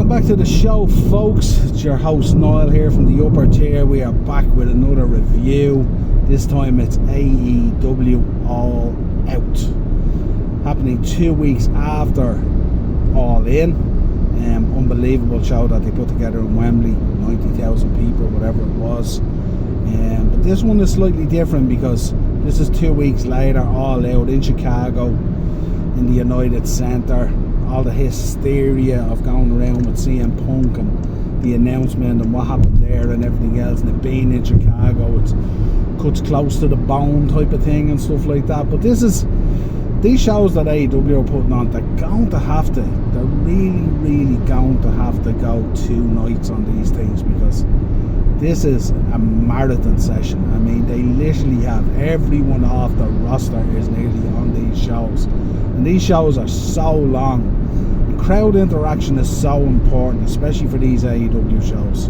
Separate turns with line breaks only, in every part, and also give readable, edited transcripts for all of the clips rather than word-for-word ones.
Welcome back to the show, folks. It's your host Niall here from the upper tier. We are back with another review. This time it's AEW All Out, happening 2 weeks after All In. Unbelievable show that they put together in Wembley, 90,000 people, whatever it was. But this one is slightly different because this is 2 weeks later, All Out in Chicago, in the United Center. All the hysteria of going around with CM Punk and the announcement and what happened there and everything else, and it being in Chicago, it cuts close to the bone type of thing and stuff like that. But these shows that AEW are putting on, they're really going to have to go 2 nights on these things, because this is a marathon session. I mean, they literally have everyone off the roster is nearly on these shows, and these shows are so long. Crowd interaction is so important, especially for these AEW shows.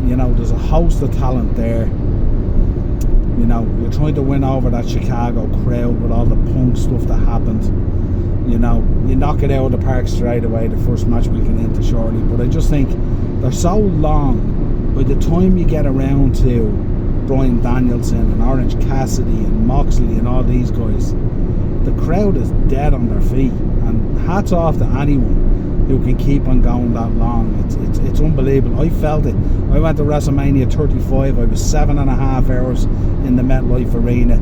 You know, there's a host of talent there. You know, you're trying to win over that Chicago crowd with all the Punk stuff that happened. You know, you knock it out of the park straight away, the first match we'll get into shortly. But I just think they're so long. By the time you get around to Bryan Danielson and Orange Cassidy and Moxley and all these guys, the crowd is dead on their feet. And hats off to anyone who can keep on going that long. It's unbelievable. I felt it. I went to WrestleMania 35. I was 7.5 hours in the MetLife Arena.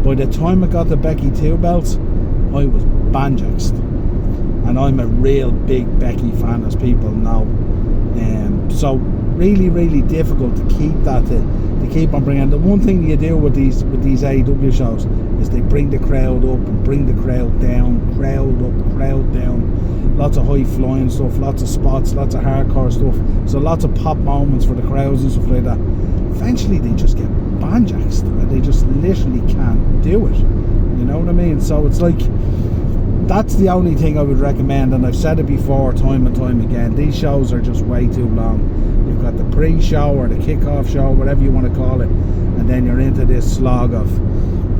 By the time I got the Becky 2 belts, I was banjaxed. And I'm a real big Becky fan, as people know. So really difficult to keep that, to keep on bringing. The one thing you do with these AEW shows is they bring the crowd up and bring the crowd down, crowd up, crowd down. Lots of high flying stuff, lots of spots, lots of hardcore stuff. So lots of pop moments for the crowds and stuff like that. Eventually they just get banjaxed and they just literally can't do it. You know what I mean? So it's like, that's the only thing I would recommend, and I've said it before time and time again. These shows are just way too long. You've got the pre-show or the kickoff show, whatever you want to call it, and then you're into this slog of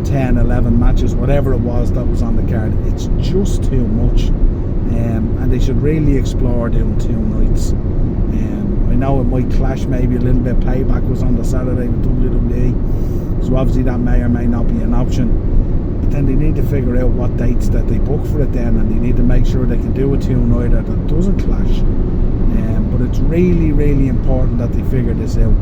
10, 11 matches, whatever it was that was on the card. It's just too much, and they should really explore doing 2 nights. I know it might clash maybe a little bit. Payback was on the Saturday with WWE, so obviously that may or may not be an option. But then they need to figure out what dates that they book for it then, and they need to make sure they can do a 2-nighter that doesn't clash. But it's really important that they figure this out.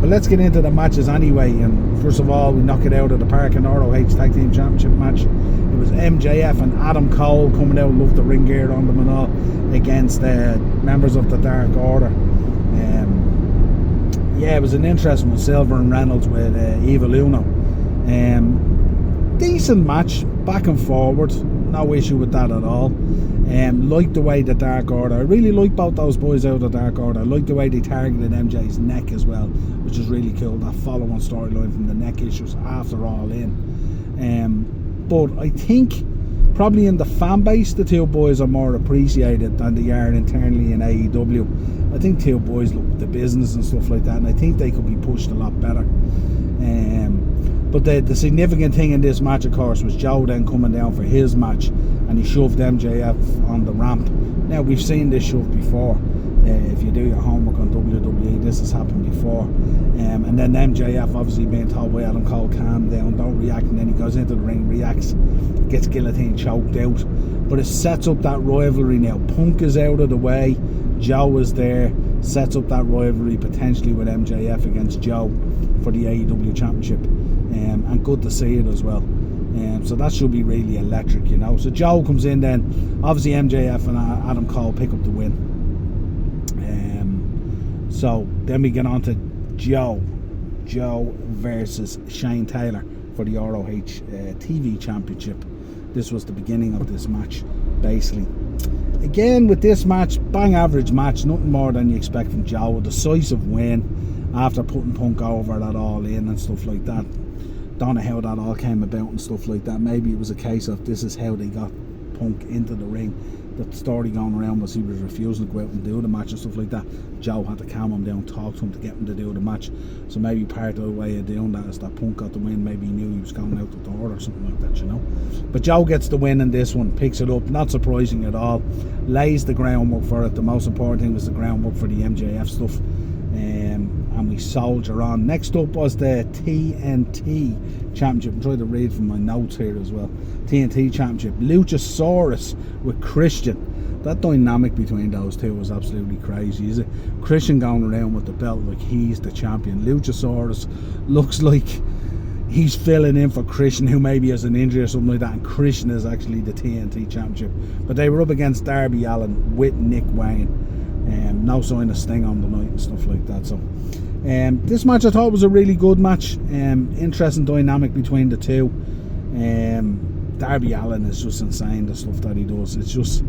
But let's get into the matches anyway. And first of all, we knock it out of the park in ROH Tag Team Championship match. It was MJF and Adam Cole coming out, loved the ring gear on them and all, against members of the Dark Order. It was an interesting one. Silver and Reynolds with Evil Uno. Decent match, back and forward, no issue with that at all. Liked the way the Dark Order, I really like both those boys out of the Dark Order. I like the way they targeted MJ's neck as well, which is really cool, that follow-on storyline from the neck issues after All In. But I think probably in the fan base the 2 boys are more appreciated than they are internally in AEW. I think 2 boys look at the business and stuff like that, and I think they could be pushed a lot better. But the significant thing in this match, of course, was Joe then coming down for his match, and he shoved MJF on the ramp. Now, we've seen this shove before. If you do your homework on WWE, this has happened before. And then MJF obviously being told by Adam Cole, calm down, don't react, and then he goes into the ring, reacts, gets guillotine choked out. But it sets up that rivalry now. Punk is out of the way, Joe is there, sets up that rivalry potentially with MJF against Joe for the AEW Championship. And good to see it as well. So that should be really electric, you know. So Joe comes in then. Obviously MJF and Adam Cole pick up the win. So then we get on to Joe versus Shane Taylor for the ROH TV Championship. This was the beginning of this match, basically. Again, with this match, bang average match, nothing more than you expect from Joe. A decisive win after putting Punk over that All In and stuff like that. Don't know how that all came about and stuff like that. Maybe it was a case of this is how they got Punk into the ring. the story going around was he was refusing to go out and do the match and stuff like that. Joe had to calm him down, talk to him to get him to do the match. So maybe part of the way of doing that is that Punk got the win. Maybe he knew he was going out the door or something like that, you know. But Joe gets the win in this one, picks it up, not surprising at all, lays the groundwork for it. The most important thing was the groundwork for the MJF stuff. And we soldier on. Next up was the TNT Championship. I'm trying to read from my notes here as well. TNT Championship. Luchasaurus with Christian. That dynamic between those two was absolutely crazy, is it? Christian going around with the belt like he's the champion. Luchasaurus looks like he's filling in for Christian, who maybe has an injury or something like that, and Christian is actually the TNT Championship. But they were up against Darby Allin with Nick Wayne. No sign of Sting on the night and stuff like that. So this match I thought was a really good match. Interesting dynamic between the two. Darby Allin is just insane, the stuff that he does. It's just,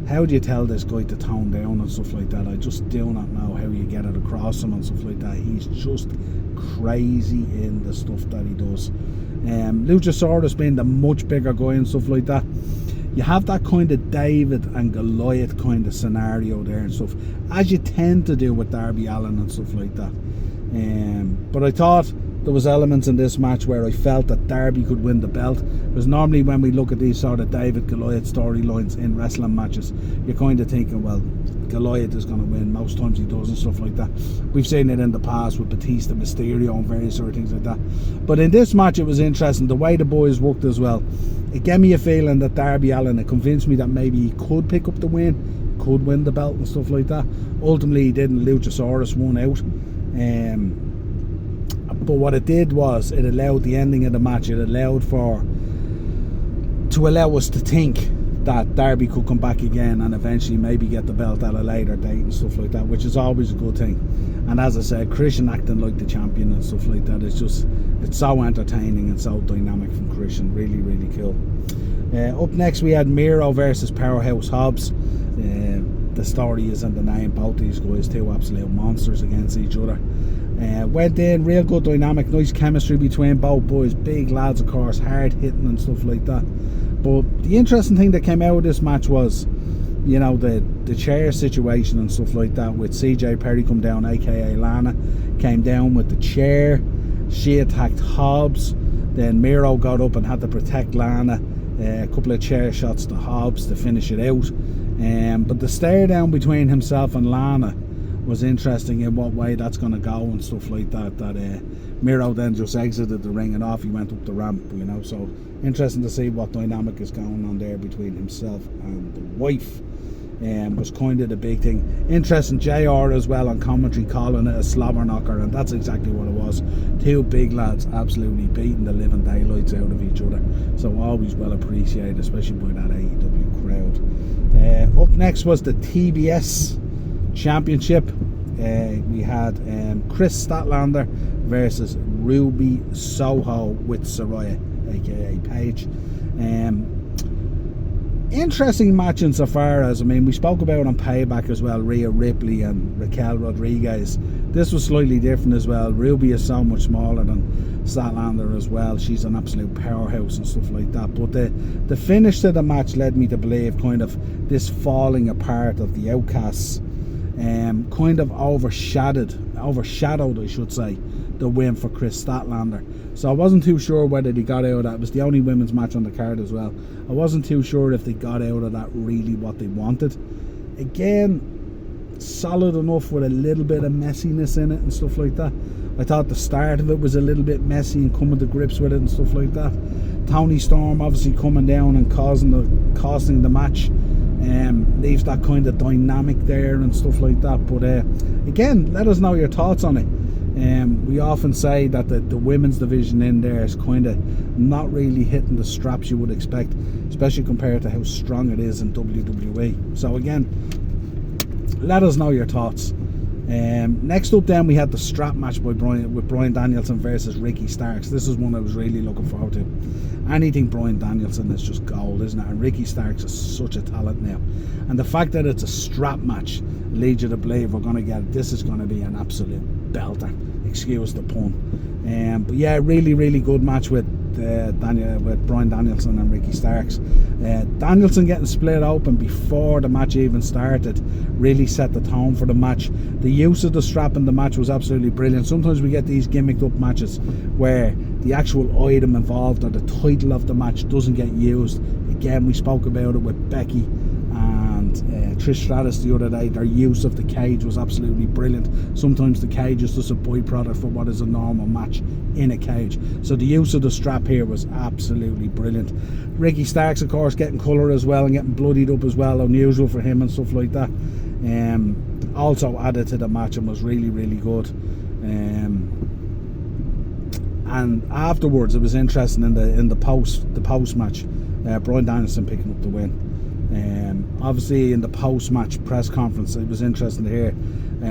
how do you tell this guy to tone down and stuff like that? I just do not know how you get it across him and stuff like that. He's just crazy in the stuff that he does. Luchasaurus being the much bigger guy and stuff like that. You have that kind of David and Goliath kind of scenario there and stuff, as you tend to do with Darby Allin and stuff like that. But I thought there was elements in this match where I felt that Darby could win the belt, because normally when we look at these sort of David Goliath storylines in wrestling matches, you're kind of thinking, well, Goliath is going to win. Most times he does and stuff like that. We've seen it in the past with Batista, Mysterio and various sort of things like that. But in this match it was interesting, the way the boys worked as well. It gave me a feeling that Darby Allin, it convinced me that maybe he could pick up the win, could win the belt and stuff like that. Ultimately he didn't. Luchasaurus won out. But what it did was it allowed the ending of the match. It allowed to allow us to think that Darby could come back again and eventually maybe get the belt at a later date and stuff like that, which is always a good thing. And as I said, Christian acting like the champion and stuff like that, it's so entertaining and so dynamic from Christian. Really, really cool. Up next we had Miro versus Powerhouse Hobbs. The story is in the name. Both these guys, two absolute monsters against each other. Went in, real good dynamic, nice chemistry between both boys. Big lads, of course, hard hitting and stuff like that. But the interesting thing that came out of this match was, you know, the chair situation and stuff like that, with CJ Perry come down, aka Lana, came down with the chair. She attacked Hobbs. Then Miro got up and had to protect Lana. A couple of chair shots to Hobbs to finish it out. But the stare down between himself and Lana was interesting in what way that's going to go and stuff like that. Miro then just exited the ring and off he went up the ramp, you know. So interesting to see what dynamic is going on there between himself and the wife. Was kind of the big thing. Interesting, JR as well on commentary calling it a slobber knocker, and that's exactly what it was. Two big lads absolutely beating the living daylights out of each other. So always well appreciated, especially by that AEW crowd. Up next was the TBS Championship. We had Chris Statlander versus Ruby Soho with Saraya, aka Paige. Interesting match insofar as, I mean, we spoke about on Payback as well, Rhea Ripley and Raquel Rodriguez. This was slightly different as well. Ruby is so much smaller than Statlander as well. She's an absolute powerhouse and stuff like that. But the finish to the match led me to believe kind of this falling apart of the Outcasts kind of overshadowed, I should say, the win for Chris Statlander. So I wasn't too sure whether they got out of that. It was the only women's match on the card as well. I wasn't too sure if they got out of that really what they wanted. Again, solid enough with a little bit of messiness in it and stuff like that. I thought the start of it was a little bit messy and coming to grips with it and stuff like that. Tony Storm obviously coming down and costing the match leaves that kind of dynamic there and stuff like that. But again, let us know your thoughts on it. We often say that the women's division in there is kind of not really hitting the straps you would expect, especially compared to how strong it is in WWE. So again, let us know your thoughts. Next up then we had the strap match with Bryan Danielson versus Ricky Starks. This is one I was really looking forward to. Anything Bryan Danielson is just gold, isn't it? And Ricky Starks is such a talent now. And the fact that it's a strap match leads you to believe this is going to be an absolute belter. Excuse the pun. But yeah, really, really good match with Bryan Danielson and Ricky Starks. Danielson getting split open before the match even started really set the tone for the match. The use of the strap in the match was absolutely brilliant. Sometimes we get these gimmicked up matches where the actual item involved or the title of the match doesn't get used. Again, we spoke about it with Becky and Trish Stratus the other day. Their use of the cage was absolutely brilliant. Sometimes the cage is just a byproduct for what is a normal match in a cage. So the use of the strap here was absolutely brilliant. Ricky Starks, of course, getting colour as well and getting bloodied up as well, unusual for him and stuff like that. Also added to the match and was really, really good. And afterwards, it was interesting in the post match. Bryan Danielson picking up the win. Obviously in the post-match press conference, it was interesting to hear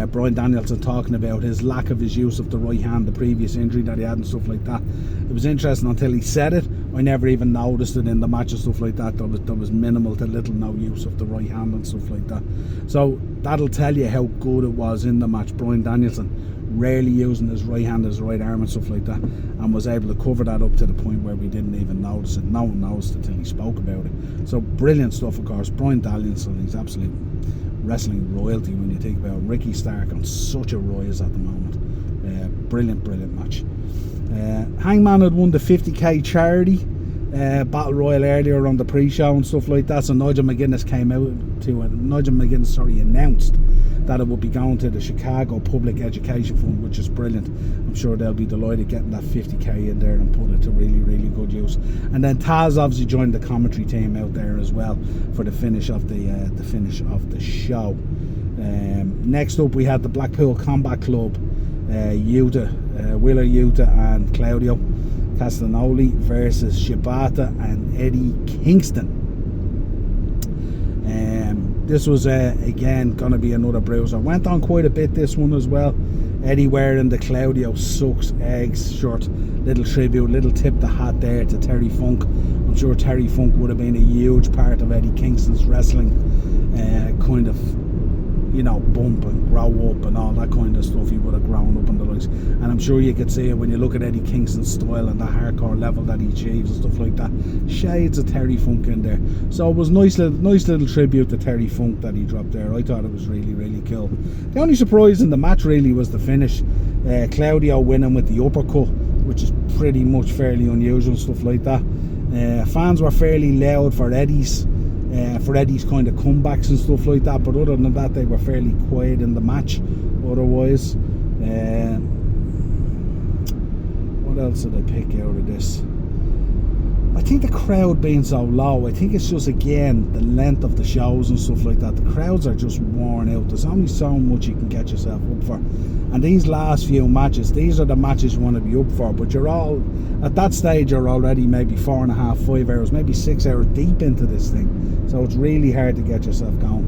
Bryan Danielson talking about his lack of his use of the right hand, the previous injury that he had and stuff like that. It was interesting until he said it. I never even noticed it in the match and stuff like that. There was minimal to little no use of the right hand and stuff like that. So that'll tell you how good it was in the match. Bryan Danielson rarely using his right hand, his right arm and stuff like that, and was able to cover that up to the point where we didn't even notice it. No one noticed it until he spoke about it. So brilliant stuff, of course. Bryan Danielson, he's absolute wrestling royalty when you think about it. Ricky Stark on such a rise at the moment. Brilliant match. Hangman had won the 50k charity battle royal earlier on the pre-show and stuff like that, so Nigel McGuinness came out to it. Announced that it would be going to the Chicago Public Education Fund, which is brilliant. I'm sure they'll be delighted getting that 50k in there and put it to really, really good use. And then Taz obviously joined the commentary team out there as well for the finish of the show. Next up, we had the Blackpool Combat Club, Wheeler Yuta and Claudio Castagnoli versus Shibata and Eddie Kingston. This was again going to be another bruiser. Went on quite a bit this one as well. Eddie wearing the Claudio sucks eggs shirt. Little tribute, little tip the hat there to Terry Funk. I'm sure Terry Funk would have been a huge part of Eddie Kingston's wrestling kind of, you know, bump and grow up and all that kind of stuff. He would have grown up in the likes, and I'm sure you could see it when you look at Eddie Kingston's style and the hardcore level that he achieves and stuff like that. Shades of Terry Funk in there. So it was nice little tribute to Terry Funk that he dropped there. I thought it was really, really cool. The only surprise in the match really was the finish. Claudio winning with the uppercut, which is pretty much fairly unusual and stuff like that. Fans were fairly loud for Eddie's kind of comebacks and stuff like that, but other than that they were fairly quiet in the match otherwise. What else did I pick out of this? I think the crowd being so low, I think it's just again the length of the shows and stuff like that. The crowds are just worn out. There's only so much you can get yourself up for, and these last few matches, these are the matches you want to be up for, but you're all at that stage, you're already maybe 4.5, 5 hours, maybe 6 hours deep into this thing, so it's really hard to get yourself going.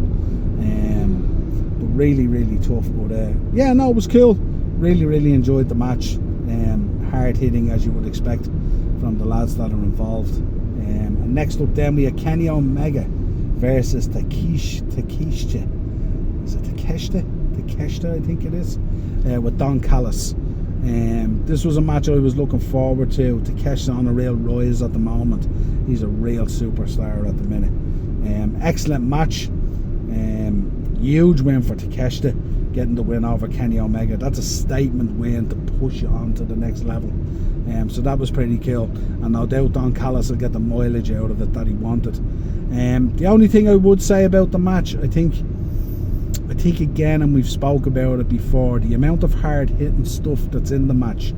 But really, really tough. But yeah, no, it was cool. Really enjoyed the match. Hard hitting as you would expect from the lads that are involved. And next up then we had Kenny Omega versus Takeshita. Is it Takeshita, I think it is, with Don Callis. This was a match I was looking forward to. Takeshita on a real rise at the moment. He's a real superstar at the minute. Excellent match. Huge win for Takeshita, getting the win over Kenny Omega. That's a statement win to push you on to the next level. So that was pretty cool, and no doubt Don Callis will get the mileage out of it that he wanted. The only thing I would say about the match, I think again, and we've spoke about it before, the amount of hard hitting stuff that's in the match,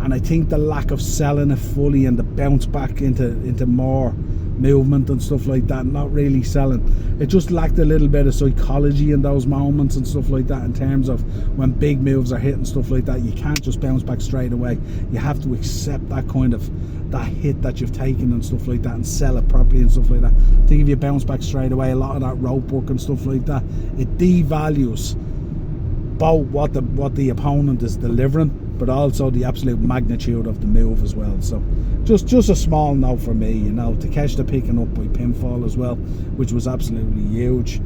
and I think the lack of selling it fully and the bounce back into more movement and stuff like that, not really selling. It just lacked a little bit of psychology in those moments and stuff like that, in terms of when big moves are hitting, stuff like that. You can't just bounce back straight away. You have to accept that kind of that hit that you've taken and stuff like that, and sell it properly and stuff like that. I think if you bounce back straight away, a lot of that rope work and stuff like that, it devalues both what the opponent is delivering, but also the absolute magnitude of the move as well. So just a small note for me, you know. Takeshita picking up by pinfall as well, which was absolutely huge.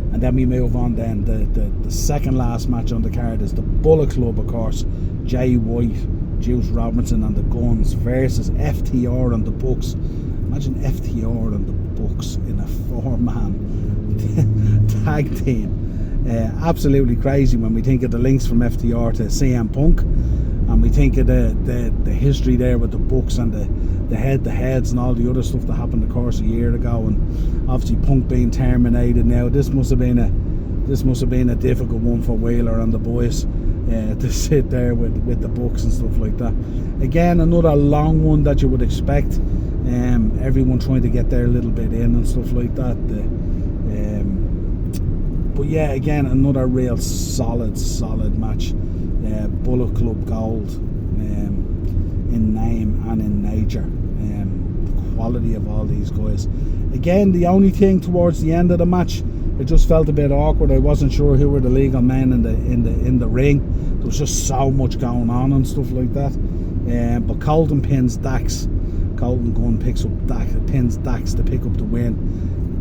And then we move on then. The second last match on the card is the Bullet Club, of course. Jay White, Juice Robinson and the Guns versus FTR and the Bucks. Imagine FTR and the Bucks in a 4-man tag team. Absolutely crazy when we think of the links from FTR to CM Punk, and we think of the history there with the Bucks and the head-to-heads and all the other stuff that happened, of course, a year ago, and obviously Punk being terminated now. This must have been a difficult one for Wheeler and the boys to sit there with the Bucks and stuff like that. Again, another long one that you would expect. Everyone trying to get there a little bit in and stuff like that. But yeah, again, another real solid match. Bullet Club Gold in name and in nature. The quality of all these guys. Again, the only thing towards the end of the match, it just felt a bit awkward. I wasn't sure who were the legal men in the ring. There was just so much going on and stuff like that. But Colton pins Dax. Colton Gunn pins Dax to pick up the win.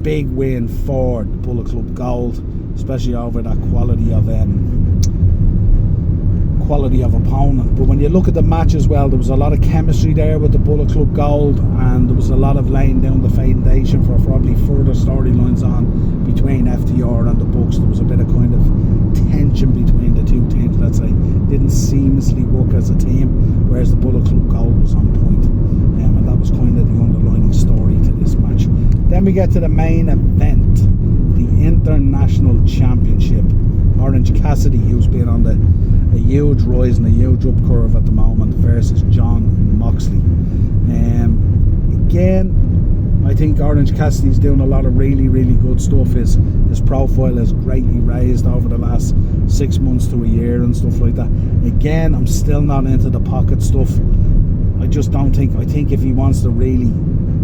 Big win for the Bullet Club Gold, especially over that quality of opponent. But when you look at the match as well, there was a lot of chemistry there with the Bullet Club Gold, and there was a lot of laying down the foundation for probably further storylines on between FTR and the Bucks. There was a bit of kind of tension between the two teams, let's say. Didn't seamlessly work as a team, whereas the Bullet Club Gold was on point. And that was kind of the underlining story to this match. Then we get to the main event, the International Championship. Orange Cassidy, who's been on a huge rise and a huge up curve at the moment, versus Jon Moxley. Again, I think Orange Cassidy's doing a lot of really, really good stuff. His profile has greatly raised over the last 6 months to a year and stuff like that. Again, I'm still not into the pocket stuff. I just don't think. I think if he wants to really,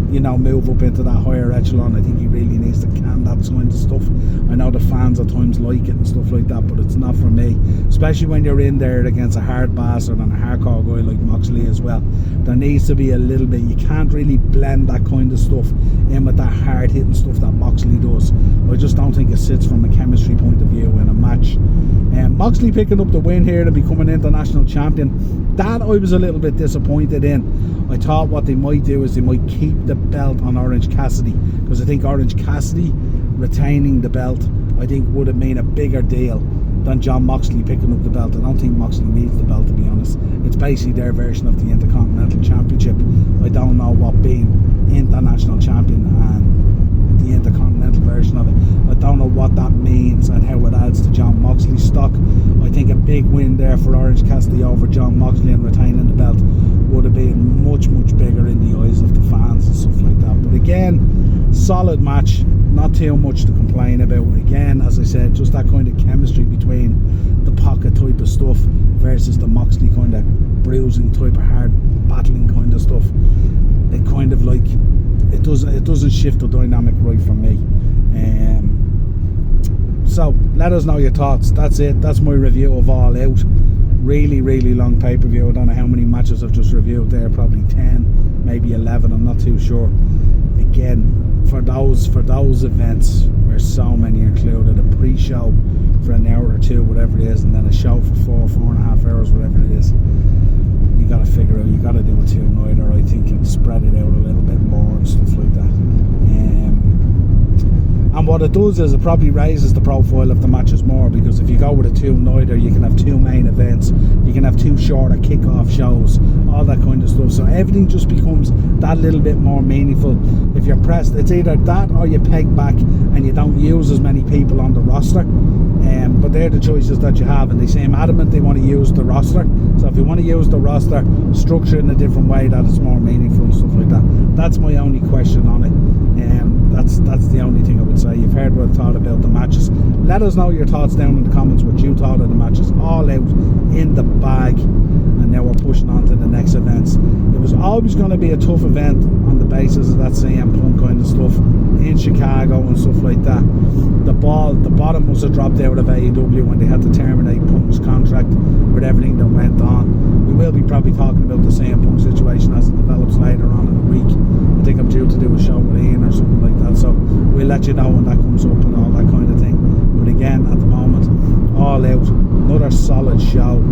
move up into that higher echelon, I think he really needs to can that kind of stuff. I know the fans at times like it and stuff like that, but it's not for me. Especially when you're in there against a hard bastard and a hardcore guy like Moxley as well. There needs to be a little bit. You can't really blend that kind of stuff in with that hard hitting stuff that Moxley does. I just don't think it sits from a chemistry point of view in a match. Moxley picking up the win here to become an international champion, that I was a little bit disappointed in. I thought what they might do is they might keep the belt on Orange Cassidy, because I think Orange Cassidy retaining the belt, I think, would have made a bigger deal than Jon Moxley picking up the belt. I don't think Moxley needs the belt, to be honest. It's basically their version of the Intercontinental Championship. I don't know what being international champion and the Intercontinental version of it, I don't know what that means and how it adds to Jon Moxley's stock. I think a big win there for Orange Cassidy over Jon Moxley and retaining the belt would have been much, much bigger in the eyes of the fans and stuff like that. But again, solid match, not too much to complain about. Again, as I said, just that kind of chemistry between the pocket type of stuff versus the Moxley kind of bruising type of hard battling kind of stuff. It kind of like, it doesn't shift the dynamic right for me. So let us know your thoughts. That's it. That's my review of All Out. Really, really long pay-per-view. I don't know how many matches I've just reviewed there. Probably 10, maybe 11. I'm not too sure. Again, for those events where so many are included, a pre-show for an hour or two, whatever it is, and then a show for 4.5 hours, whatever it is. You got to figure out. You got to do a two-nighter, I think, and spread it out a little bit more and stuff like that. And what it does is it probably raises the profile of the matches more, because if you go with a two-nighter, you can have two main events, you can have two shorter kick-off shows, all that kind of stuff. So everything just becomes that little bit more meaningful. If you're pressed, it's either that or you peg back and you don't use as many people on the roster. But they're the choices that you have, and they seem adamant they want to use the roster. So if you want to use the roster, structure it in a different way that it's more meaningful and stuff like that. That's my only question on it. That's the only thing I would say. You've heard what I've thought about the matches. Let us know your thoughts down in the comments, what you thought of the matches. All Out in the bag, and now we're pushing on to the next events. It was always going to be a tough event on the basis of that CM Punk kind of stuff in Chicago and stuff like that. The bottom must have dropped out of AEW when they had to terminate Punk's contract with everything that went on. We will be probably talking about the CM Punk situation as it develops later on in the week. I think I'm due to do a show with Ian or something like that, so we'll let you know when that comes up and all that kind of thing. But again, at the moment, All Out, another solid show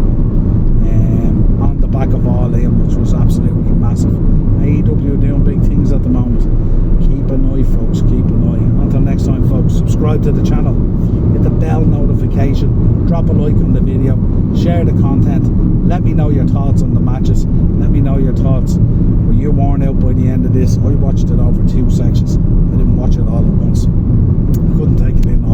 on the back back of All In, which was absolutely massive. AEW are doing big things at the moment. Keep an eye, folks, keep an eye. Until next time, folks, subscribe to the channel, hit the bell notification, drop a like on the video, share the content, let me know your thoughts on the matches, let me know your thoughts. Were you worn out by the end of this? I watched it over 2 sections. I didn't watch it all at once. I couldn't take it in.